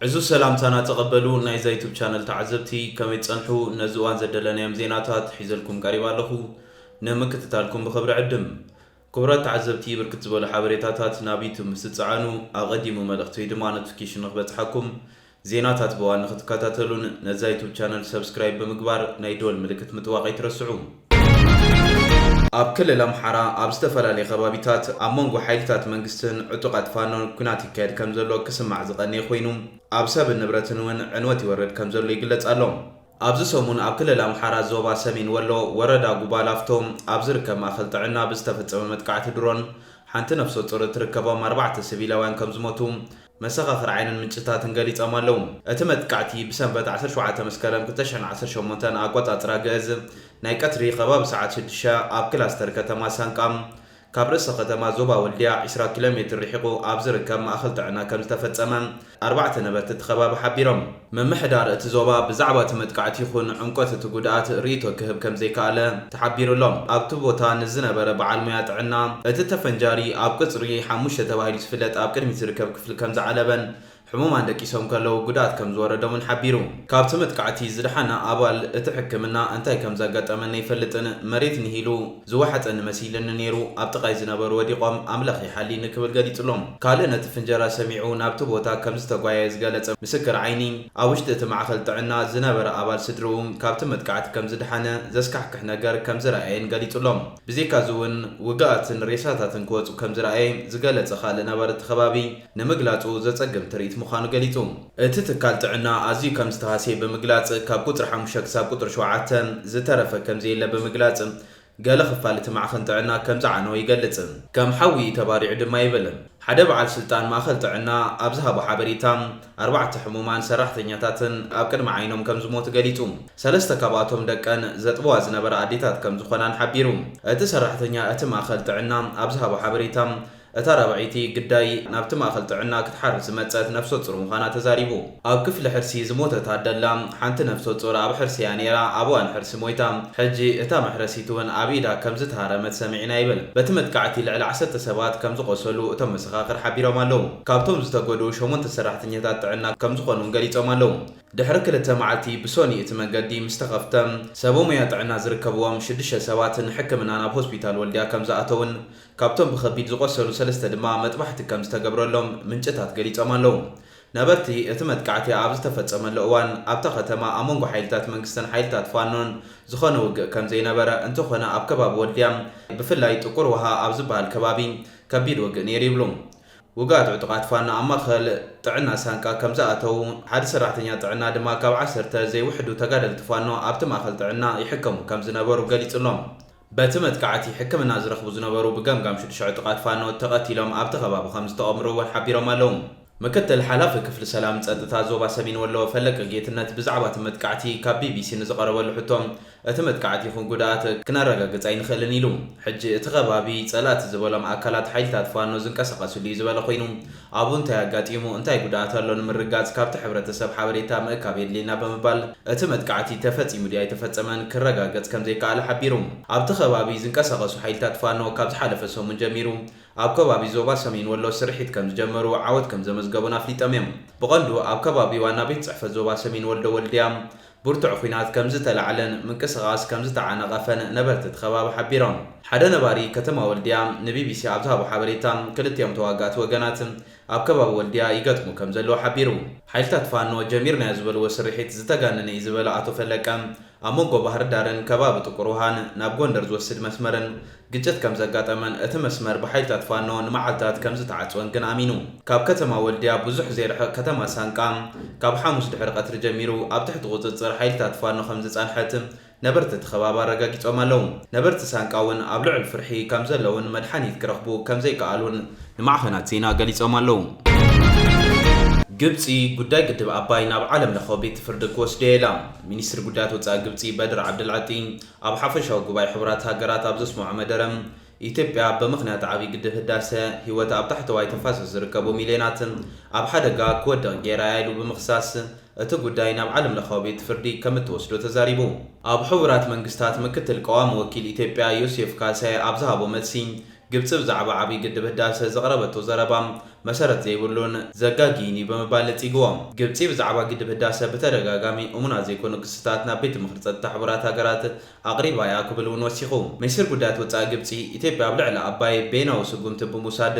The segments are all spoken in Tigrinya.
عزو سلام تانا تقبلوا نايزا يوتيوب channel تعزبتي كم يتصنحوا نزوان زدلنا يوم زيناتات حيزلكم قريبا لخو نمكتتالكم بخبر عدم كبرات تعزبتي بركتبوا لحبريتاتات نابيتم ستعانوا أغديموا ملغتو يدما نوتيفيكيشن نخبت حكم زيناتات بوان نختكاتاتلون نزا يوتيوب channel سبسكرايب بمقبار نايدول ملكت متواقع ترسعون ኣብ ክልል ኣምሓራ ኣብ ዝተፈላለዩ ከባቢታት ኣብ መንጎ ሓይልታት መንግስትን ዕጡቃት ፋኖን ኩናት ይካየድ ከም ዘሎ ክስማዕ ዝቐነየ ኮይኑ ኣብ ሰብ ንብረትን እውን ዕንወት ይወርድ ከም ዘሎ ይግለጽ ኣሎ። ኣብዚ ሰሙን ኣብ ክልል ኣምሓራ ዞባ ሰሜን ወሎ ወረዳ ጉባላፍቶም ኣብ ዝርከብ ማእከል ጥዕና ብዝተፈጸመ መጥቃዕቲ ድሮን ሓንቲ ነፍሰ ጡር እትርከቦም 4 ሲቪላውያን ከም ዝሞቱ መሰኻኽር ዓይንን ምንጭታትን ገሊጾም ኣለዉ። እቲ መጥቃዕቲ ብሰንበት 17 መስከረም 2018 ኣቆጻጽራ ግዕዝ ናይ ቀትሪ ከባቢ ሰዓት 6 ኣብ ክላስተር ከተማ ሳንቃም ካብ ርእሰ ከተማ ዞባ ወልድያ 20 ኪሎ ሜትር ርሒቑ ኣብ ዝርከብ ማእከል ጥዕና ከም ዝተፈጸመ 4 ነበርቲ እቲ ከባቢ ሓቢሮም። ምምሕዳር እቲ ዞባ ብዛዕባ እቲ መጥቃዕቲ ይኹን ዕምቆት እቲ ጉድኣት ርእይቶ ክህብ ከም ዘይከኣለ ተሓቢሩሎም። ኣብቲ ቦታ ንዝነበረ በዓል ሞያ ጥዕና እቲ ተፈንጃሪ ኣብ ቅጽሪ 5 ተባሂሉ ዝፍለጥ ኣብ ቅድሚት ዝርከብ ክፍሊ ከም ዝዓለበን حمومان دكيسهم كلو قدات كم زوار دومن حبيرو كابت متقعتي زدحنا أبال اتحكمنا انتاي كم زاقات امن يفلتن مريت نهيلو زواحت ان مسيلن نيرو ابتقاي زنابر وديقوم املخي حالي نكبل قديت لهم كالنا تفنجرا سميعون ابتبوتا كم زتقوايا زقالت مسكر عيني اوشت تمعخل تعنا زنابر أبال سدروم كابت متقعت كم زدحنا زسكح كحناقر كم زرعين قديت لهم بزيكا زون وقات ريساتات كوت كم زرعين زقالت زخالنا بارت خبابي نمقلاتو زتقم تريت مخانو قليتو اتتكال تعنا ازيو كم ستهاسي بمقلاص كاب قطر 5 كساب قطر 7 زترفه كم زيله بمقلاص قال خفالت مع خنتعنا كم زعنو يقلص كم حوي تباريع دما يبلن حدا بعد سلطان ما خلطعنا ابزها بحبريتام 4 حمومان سراحتنياتاتن اب قدم عينهم كم زموت قليتو ثلاثه كباتهم دقن زطبوا زنبر اديتات كم زخنان حبيرو ات سراحتنيا ات ما خلطعنا ابزها بحبريتام اتارا بعيتي قداي نابت ما خلطعنا كتحرس مصات نفسو صر مخانا تزاريبو اب كفل حرسي زموته تادلا حنت نفسو صر اب حرسي يانيرا ابوان حرس مويتام حجي اتا محرسيتون ابيدا كم زتهارمت سمعنا يبل بتمتقعتي لعل 10 سبات كم زقسلو اتم مسخاخر حبيرو مالو كابتوم زتقودو شومن تسراحتنيات تعنا كم زخونون غليصو مالو دحر كلته معلتي بسوني اتمقدي مستخفتم سبوم يطعنا زركبوم 6 سباتن حكمنا ناب هوسبيتال ولديا كم زاتون كابتوم بخبيد زقسلو سلسته دما مطبحت كم استقبرلهم منጭታት ገሊጾም ኣለዉ ነበርቲ እቲ መጥቃዕቲ ኣብ ዝተፈጸመሉ እዋን ኣብታ ከተማ ኣመንጎ ሓይልታት መንግስትን ሓይልታት ፋኖን ዝኾነ ውግእ ከም ዘይነበረ እንተኾነ ኣብ ከባቢ ወልድያ ብፍላይ ጥቁር ውሃ ኣብ ዝበሃል ከባቢ ከቢድ ውግእ ነይሩ ይብሉ ውጋት ዕጡቃት ፋኖ ኣብ ማእከል ጥዕና ሳንቃ ከም ዝኣተው ሓደ ሰራሕተኛ ጥዕና ድማ ካብ 10 ዘይውሕዱ ተጋደልቲ ፋኖ ኣብቲ ማእከል ጥዕና ይሕከሙ ከም ዝነበሩ ገሊጹሎም باتم متقعتي حكمنا زرخبو زنبرو بقمقام شدش عطقات فانو تقاتلهم ابت خباب خمس تأمرو وحبيرو مالهم مكتل حلاف كفل سلام تصدتا زوبا سمين ولو فلق جيتنت بزعبات متقعتي كبي بي سي نزقر ولو حتوم اتمتقعتي خون قدات كنا رقاقت عين خلنيلو حج اتغبابي صلات زبولم اكلات حيلتات فانو زنقسقسو لي زبل خوينو ابون تاغاتيمو انتاي قدات لون مرقات كابت حبرتسب حبريتا مكابيد لينا بمبال اتمتقعتي تفصيمو دي تفصمن كرقاقت كم زي قال حبيرو ابت خبابي زنقسقسو حيلتات فانو كابت حلفسو من جميرو ኣብ ከባቢ ዞባ ሰሜን ወሎ ስርሒት ከም ዝጀመሩ ዓወት ከም ዘመዝገቡን ኣፍሊጦም እዮም ብቐንዱ ኣብ ከባቢ ዋና ቤት ጽሕፈት ዞባ ሰሜን ወሎ ወልድያ ብርቱዕ ኩናት ከም ዝተላዕለን ምንቅስቓስ ከም ዝተዓነቐፈን ነበርቲ ከባቢ ሓቢሮም ሓደ ነባሪ ከተማ ወልድያ ንቢቢሲ ኣብ ዝሃቦ ሓበሬታ ክልቲኦም ተዋጋእቲ ወገናት ኣብ ከባቢ ወልድያ ይገጥሙ ከም ዘለዎ ሓቢሩ ሓይልታት ፋኖ ጀሚርና ዝበልዎ ስርሒት ዝተጋነነ እዩ ዝበለ ኣቶ ፈለቀ ኣብ መንጎ ባህር ዳርን ከባቢ ጥቁር ውሃን ናብ ጎንደር ዝወስድ መስመርን ግጭት ከም ዘጋጠመን እቲ መስመር ብሓይልታት ፋኖ ንመዓልታት ከም ዝተዓጽወን ግን ኣሚኑ ካብ ከተማ ወልድያ ብዙሕ ዘይርሕቕ ከተማ ሳንቃ ካብ ሓሙስ ድሕሪ ቀትሪ ጀሚሩ ኣብ ትሕቲ ቁፅፅር ሓይልታት ፋኖ ከም ዝጸንሐት ነበርቲ ተኸባባ ረጋጊጾም ኣለዉ ነበርቲ ሳንቃ እውን ኣብ ልዑል ፍርሒ ከም ዘለውን መድሓኒት ክረኽቡ ከም ዘይከኣሉን ንማዕኸናት ዜና ገሊጾም ኣለዉ ግብጽ ጉዳይ ግድብ አባይ ናብ ዓለም ለኸ ቤት ፍርድ ክወስደላ ሚኒስትር ጉዳያት ወጻኢ ግብጽ በድር ዓብድልዓጢ ኣብ ሓፈሻዊ ጉባኤ ሕብራት ሃገራት ኣብ ዘስምዖ መደረም ኢትዮጵያ በምኽንያት ዓቢ ግድብ ህዳሴ ህይወት ኣብ ታሕተዋይ ተፋሰስ ዝርከቡ ሚልዮናትን ኣብ ሓደጋ ክወድቕ ጌራ ኢሉ ብምኽሳስ እቲ ጉዳይ ናብ ዓለም ለኸ ቤት ፍርዲ ከም እትወስዶ ተዛሪቡ ኣብ ሕብራት መንግስታት ምክትል ቀዋሚ ወኪል ኢትዮጵያ ዮሴፍ ካሳይ ኣብ ዝሃቦ መልሲ ግብጽ ብዛዕባ ዓቢ ግድብ ህዳሴ ዘቕረበቶ ዘረባ መሰረት ዘይብሉን ዘጋጊኒ በመባል ጽይጎም ግብጽ ብዛዕባ ግድብ ህዳሴ በተደጋጋሚ እሙና ዘይኮኑ ክስታት ናብ ቤት ምክር ጸጥታ ሕብራት ሃገራት አቅሪባያ ክብሉን ወሲኹ ሚኒስትር ጉዳያት ወጻኢ ግብጽ ኢትዮጵያ ብልዕሊ አባይ ቤናዊ ስጉምቲ ብሙሳድ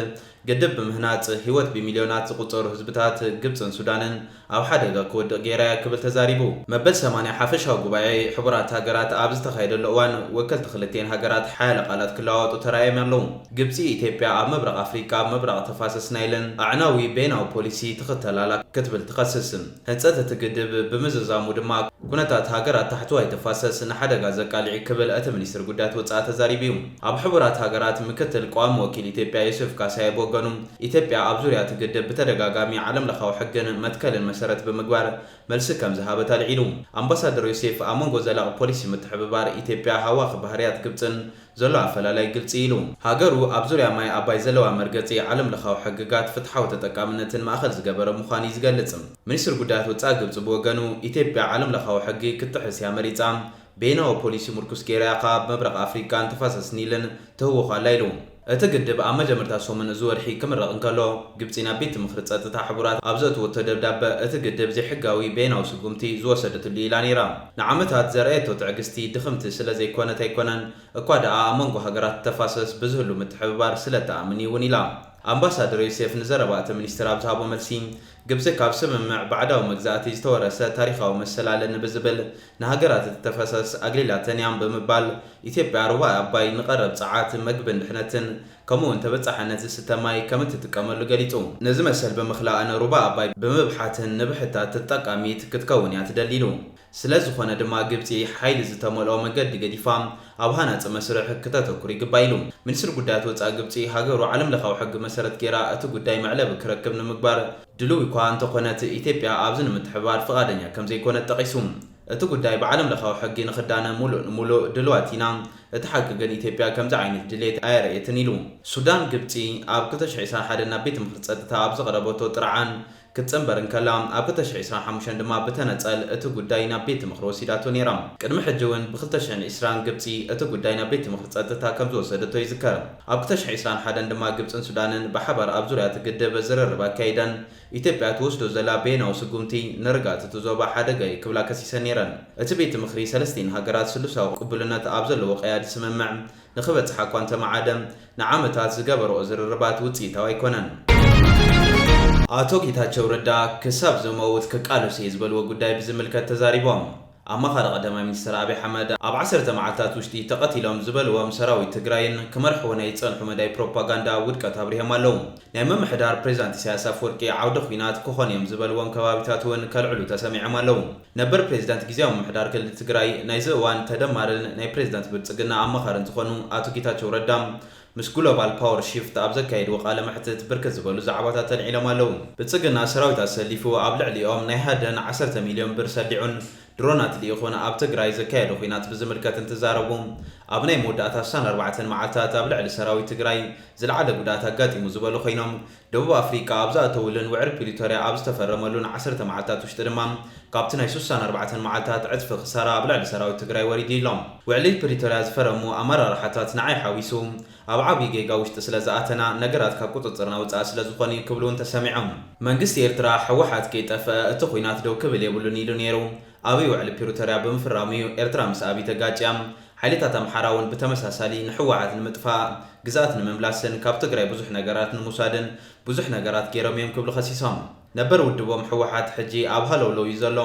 ግድብ በምህናጽ ህይወት በሚሊዮናት ዝቁጠሩ ህዝብታት ግብጽን ሱዳንን ኣብ ሓደጋ ክወድቕ ጌራ ክብል ተዛሪቡ መበል 80 ሓፈሻዊ ጉባኤ ሕብራት ሃገራት ኣብ ዝተኻየደሉ እዋን ወከልቲ ክልቴን ሃገራት ሓያለ ቃላት ክለዋወጡ ተራእዮም ኣለዉ ግብጽ ኢትዮጵያ ኣብ ምብራቕ ኣፍሪካ ኣብ ምብራቕ ተፋሰስ ናይልን ኣዕናዊ ቤናዊ ፖሊሲ ትኽተላላ ክትብል ትኸስስ ህንጸት እቲ ግድብ ብምዝዛሙ ድማ ኩነታት ሃገራት ታሕተዋይ ተፋሰስ ንሓደጋ ዘቃልዕ ክብል እቲ ሚኒስትር ጉዳያት ወጻኢ ተዛሪቡ ኣብ ሕብራት ሃገራት ምክትል ቋሚ ወኪል ኢትዮጵያ ዩሱፍ ካሳይ ቦገኑ ኢትዮጵያ ኣብ ዙርያ እቲ ግድብ በተደጋጋሚ ዓለም ለኻዊ ሕግን መትከልን መሰረት ብምግባር መልሲ ከም ዝሃበት አልዒሉ አምባሳደር ዮሴፍ አመንጎ ዘላቕ ፖሊሲ ምትሕብባር ኢትዮጵያ ሃዋኽ ባህርያት ግብጽን ዘሎ አፈላላይ ግልጽ ኢሉ ሃገሩ ኣብ ዙርያ ማይ አባይ ዘለዋ መርገጺ ዓለም ለኻዊ ሕግጋት ፍትሓዊ ተጠቃምነትን ማእኸል ዝገበረ ምዃኑ ይዝገልጽ ሚኒስትር ጉዳያት ወጻኢ ግብጽ ብወገኑ ኢትዮጵያ ዓለም ለኻዊ ሕጊ ክትሕስ እያ መሪጻ ቤናዊ ፖሊሲ ምርኩስ ጌራ ካብ ምብራቕ ኣፍሪካን ተፋሰስ ኒልን ትህውኻላ ኢሉ እቲ ግድብ ኣብ መጀመርታ ሰሙን ዝወርሒ ክምረቕ እንከሎ ግብጽ ናብ ቤት ምክሪ ጸጥታ ሕቡራት ኣብ ዘእትወቶ ደብዳበ እቲ ግድብ ዘይሕጋዊ ቤናዊ ስጉምቲ ዝወሰደትሉ ኢላ ነይራ ንዓመታት ዘርአየቶ ትዕግስቲ ድኽምቲ ስለ ዘይኮነት ኣይኮነን እኳ ደኣ ኣብ መንጎ ሃገራት ተፋሰስ ብዝህሉ ምትሕብባር ስለ ተኣምን እውን ኢላ አምባሳደር ዮሴፍ ንዘረባእቲ ሚኒስትር ኣብ ዝሃቦ መልሲ ግብጽ ካብ ስምምዕ ባዕዳዊ መግዛእቲ ዝተወረሰ ታሪኻዊ መሰላለን ብዝብል ንሃገራት ተፋሰስ ኣግሊላተን እያም ብምባል ኢትዮጵያ ሩባ አባይ ንቐረብ ፀዓት መግብን ድሕነትን ከምኡውን ተበጻሕነት ዝስተ ማይ ከም እትጥቀመሉ ገሊጹ ነዚ መሰል ብምኽላእን ሩባ አባይ ብምብሓትን ንብሕታት ተጠቃሚት ክትከውን እያ ትደሊሉ ስለዝኾነ ድማ ግብጽ ሓይሊ ዝተመልኦ መንገዲ ገዲፋ ኣብ ሃናጽ መስርሕ ክተተኩር ይግባእ ኢሉ ሚኒስትር ጉዳያት ወጻኢ ግብጽ ሃገሩ ዓለም ለኻዊ ሕጊ መሰረት ጌራ እቲ ጉዳይ መዕለቢ ክረክብ ንምግባር ድሉው እኳ እንተኾነት ኢትዮጵያ ኣብዚ ንምትሕብባር ፍቓደኛ ከም ዘይኮነት ጠቒሱ እቲ ጉዳይ ብዓለም ለኻዊ ሕጊ ንኽዳነ ሙሉእ ድልዋት ኢና እቲ ሓቂ ግን ኢትዮጵያ ከምዚ ዓይነት ድሌት ኣየርአየትን ኢሉ ሱዳን ግብጽ ኣብ 2021 ናብ ቤት ምክሪ ጸጥታ ኣብ ዘቕረበቶ ጥርዓን ክትጽንበር እንከላ ኣብ 2025 ድማ ብተነጸል እቲ ጉዳይ ናብ ቤት ምክሪ ወሲዳቶ ነይራ ቅድሚ ሕጂ እውን ብ2020 ግብጽ እቲ ጉዳይ ናብ ቤት ምክሪ ጸጥታ ከም ዝወሰደቶ ይዝከር ኣብ 2021 ድማ ግብጽን ሱዳንን ብሓባር ኣብ ዙርያ እቲ ግድብ ዝርርብ ኣካይደን ኢትዮጵያ ትወስዶ ዘላ ቤናዊ ስጉምቲ ንርጋፅ እቲ ዞባ ሓደጋ ክብላ ከሲሰን ነይረን እቲ ቤት ምክሪ ሰለስቲን ሃገራት ስሉሳዊ ቅቡልነት ኣብ ዘለዎ ቀያዲ ስምምዕ ንኽበጽሕ እኳ እንተመዓደ ንዓመታት ዝገበርኦ ዝርርባት ውፅኢታዊ ኣይኮነን አቶ ጌታቸው ረዳ ክሳብ ዝመውት ከቃልሱ ዝብልዎ ጉዳይ ብዝምልከት ተዛሪቦም ኣማኻሪ ቀዳማይ ሚኒስትር አብይ አሕመድ ኣብ 10 መዓልታት ውሽጢ ተቐቲሎም ዝበልዎም ሰራዊት ትግራይን ክመርሕዎ ናይ ጸንሑ መዳይ ፕሮፓጋንዳ ውድቀት ኣብሪሆም ኣለዉ ናይ ምምሕዳር ፕሬዝዳንት ኢሳያስ አፈወርቂ ዓውደ ኩናት ክኾን እዮም ዝበልዎም ከባቢታት እውን ከልዕሉ ተሰሚዖም ኣለዉ ነበር ፕሬዝዳንት ጊዜያዊ ምምሕዳር ክልል ትግራይ ናይ ዝእዋን ተደማርን ናይ ፕሬዝዳንት ብልጽግና ኣማኻርን ዝኾኑ አቶ ጌታቸው ረዳ ምስ ግሎባል ፓወር ሺፍት ኣብ ዘካየድዎ ቃለ መሕትት ብርክት ዝበሉ ዛዕባታት ተልዒሎም ኣለዉ ብልጽግና ሰራዊት ኣሰሊፉ ኣብ ልዕሊኦም ናይ ሃደን 10 ሚልዮን ብር ሰሊዑን ድሮናት ሊኢኹን ኣብ ትግራይ ዘካየደ ኩናት ብዝምልከት እንትዛረቡ ኣብ ናይ መወዳእታ 64 መዓልታት ኣብ ልዕሊ ሰራዊት ትግራይ ዝለዓለ ጉድኣት ኣጋጢሙ ዝበሉ ኮይኖም ደቡብ ኣፍሪካ ኣብ ዝኣተውልን ውዕል ፕሪቶርያ ኣብ ዝተፈረመሉን 10 መዓልታት ውሽጢ ድማ ካብቲ ናይ 64 መዓልታት ዕፅፊ ክሳራ ኣብ ልዕሊ ሰራዊት ትግራይ ወሪዱ ኢሎም ውዕሊ ፕሪቶርያ ዝፈረሙ ኣመራርሓታት ንዓይ ሓዊሱ ኣብ ዓብይ ጌጋ ውሽጢ ስለ ዝኣተና ነገራት ካብ ቁፅፅርና ወፃኢ ስለ ዝኾኑ ክብሉን ተሰሚዖም መንግስቲ ኤርትራ ሕወሓት ከይጠፍአ እቲ ኩናት ደው ክብል የብሉን ኢሉ ነይሩ ኣብይ ውዕሊ ፕሪቶርያ ብምፍራሙ ኤርትራ ምስ ኣብይ ተጋጭያ ሓይልታት ኣምሓራ እውን ብተመሳሳሊ ንሕወሓት ንምጥፋእ ግዛት ንምምላስን ካብ ትግራይ ብዙሕ ነገራት ንምውሳድን ብዙሕ ነገራት ገይሮም እዮም ክብሉ ኸሲሶም ነበር ውድቦም ሕወሓት ሕጂ ኣብ ሃለውለው እዩ ዘሎ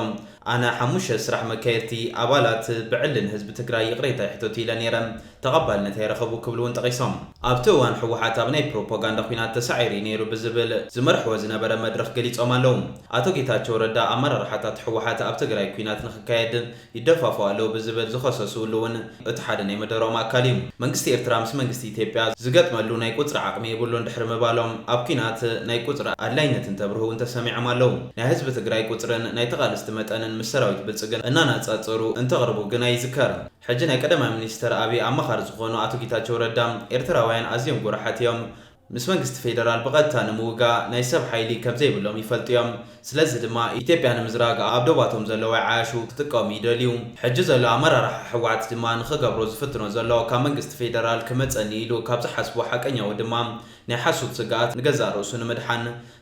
ኣነ 5 ስራሕ መካየድቲ ኣባላት ብዕልን ህዝቢ ትግራይ ይቕሬታ ሕቶት ኢለ ነይረ ተቐባልነት ኣይረኸቡ ክብሉውን ጠቒሶም ኣብቲ እዋን ሕወሓት ኣብ ናይ ፕሮፓጋንዳ ኩናት ተሳዒሩ ነይሩ ብዝብል ዝመርሕዎ ዝነበረ መድረኽ ገሊፆም ኣለዉ ኣቶ ጌታቸው ረዳ ኣመራርሓታት ሕወሓት ኣብ ትግራይ ኩናት ንኽካየድ ይደፋፉ ኣለዉ ብዝብል ዝኸሰሱሉ እውን እቲ ሓደ ናይ መደሮም ኣካል እዩ መንግስቲ ኤርትራ ምስ መንግስቲ ኢትዮጵያ ዝገጥመሉ ናይ ቁፅሪ ዓቕሚ የብሉን ድሕሪ ምባሎም ኣብ ኩናት ናይ ቁፅሪ ኣድላይነት እንተብርሁ እውን ተሰሚዖም ኣለዉ ናይ ህዝቢ ትግራይ ቁፅርን ናይ ተቓልስቲ መጠንን ምስ ሰራዊት ብልጽግና እናነጻጸሩ እንተቕርቡ ግና ይዝከር ሕጂ ናይ ቀዳማይ ሚኒስትር አብይ ኣማኻሪ ዝኾኑ አቶ ጌታቸው ረዳ ኤርትራውያን ኣዝዮም ጎራሓት እዮም ምስ መንግስቲ ፌደራል ብቐጥታ ንምውጋ ናይ ሰብ ሓይሊ ከም ዘይብሎም ይፈልጡ እዮም ስለዚ ድማ ኢትዮጵያ ንምዝራግ ኣብ ደባቶም ዘለዋ ዓያሹ ክጥቀሙ ይደልዩ ሕጂ ዘሎ ኣመራርሓ ሕወሓት ድማ ንኽገብሮ ዝፍትኖ ዘሎ ካብ መንግስቲ ፌደራል ክመፀኒ ኢሉ ካብ ዝሓስቦ ሓቀኛው ድማ ናይ ሓሱት ስጋኣት ንገዛእ ርእሱ ንምድሓን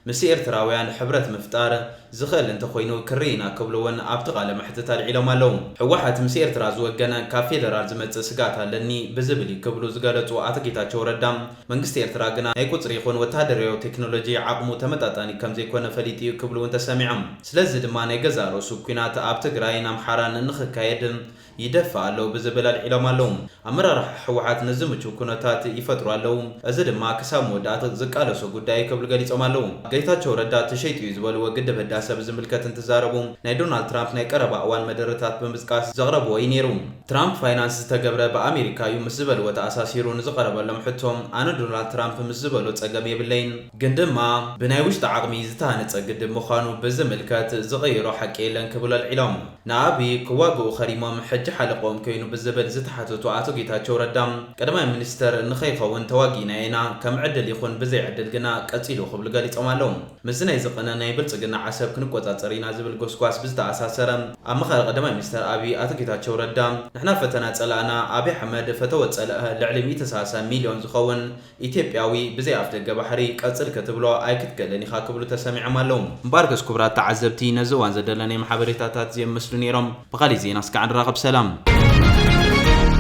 ምስ ኤርትራውያን ሕብረት ምፍጣር ዝኽእል እንተኮይኑ ክርኢና ክብልውን ኣብቲ ቃለ መሕትት ኣልዒሎም ኣለዉ ሕወሓት ምስ ኤርትራ ዝወገነ ካብ ፌደራል ዝመፅእ ስጋት ኣለኒ ብዝብል ክብሉ ዝገለጹ ኣቶ ጌታቸው ረዳ መንግስቲ ኤርትራ ግና ናይ ቁፅሪ ይኹን ወታደራዊ ቴክኖሎጂ ዓቕሙ ተመጣጣኒ ከም ዘይኮነ ፈሊጡ እዩ ክብልውን ተሰሚዖም ስለዚ ድማ ናይ ገዛእ ርእሱ ኩናት ኣብ ትግራይን ኣምሓራን ንኽካየድ ይደፋ ኣለዉ ብዝብል ኣልዒሎም ኣለዉ ኣመራርሓ ሕወሓት ነዚ ምቹው ኩነታት ይፈጥሩ ኣለዉ እዚ ድማ ክሳብ መወዳእታ ዝቃለሶ ጉዳይ ክብሉ ገሊፆም ኣለዉ ጌታቸው ረዳ ተሸይጡ እዩ ዝበልዎ ግድብ ህዳሴ ብዝምልከት እንትዛረቡ ናይ ዶናልድ ትራምፕ ናይ ቀረባ እዋን መደረታት ብምጥቃስ ዘቕረብዎ እዩ ነይሩ ትራምፕ ፋይናንስ ዝተገብረ ብኣሜሪካ እዩ ምስ ዝበልዎ ተኣሳሲሩ ንዝቐረበሎም ሕቶም ኣነ ዶናልድ ትራምፕ ምስ ዝበሎ ፀገም የብለይን ግን ድማ ብናይ ውሽጢ ዓቕሚ ዝተሃነፀ ግድብ ምዃኑ ብዝምልከት ዝቕይሮ ሓቂ የለን ክብሉ ኣልዒሎም ንኣብይ ክዋግኡ ኸሪሞም ሕጂ ሓለቆም ኮይኑ ብዝብል ዝተሓተቱ ኣቶ ጌታቸው ረዳ ቀዳማይ ሚኒስተር ንኸይኸውን ተዋጊና ኢና ከም ዕድል ይኹን ብዘይ ዕድል ግና ቀፂሉ ክብሉ ገሊፆም ኣለዉ ምስ ናይ ዝቕነ ናይ ብልፅግና ዓሰብ ክንቆፃፀር ኢና ዝብል ጎስጓስ ብዝተኣሳሰረ ኣብ ምኽሪ ቀዳማይ ሚኒስተር ኣብይ ኣቶ ጌታቸው ረዳ ንሕና ፈተና ፀላእና ኣብይ ኣሕመድ ፈተወፀልአ ልዕሊ 130 ሚልዮን ዝኸውን ኢትዮጵያዊ ብዘይ ኣፍ ደገ ባሕሪ ቀፅል ክትብሎ ኣይክትገለን ኢኻ ክብሉ ተሰሚዖም ኣለዉ እምበር ገስ ክቡራት ተዓዘብቲ ነዚ እዋን ዘደለናይ ሓበሬታታት እዚኦም መስሉ ነይሮም ብኻሊእ ዜና እስካዕ ንራኸብ ሰላም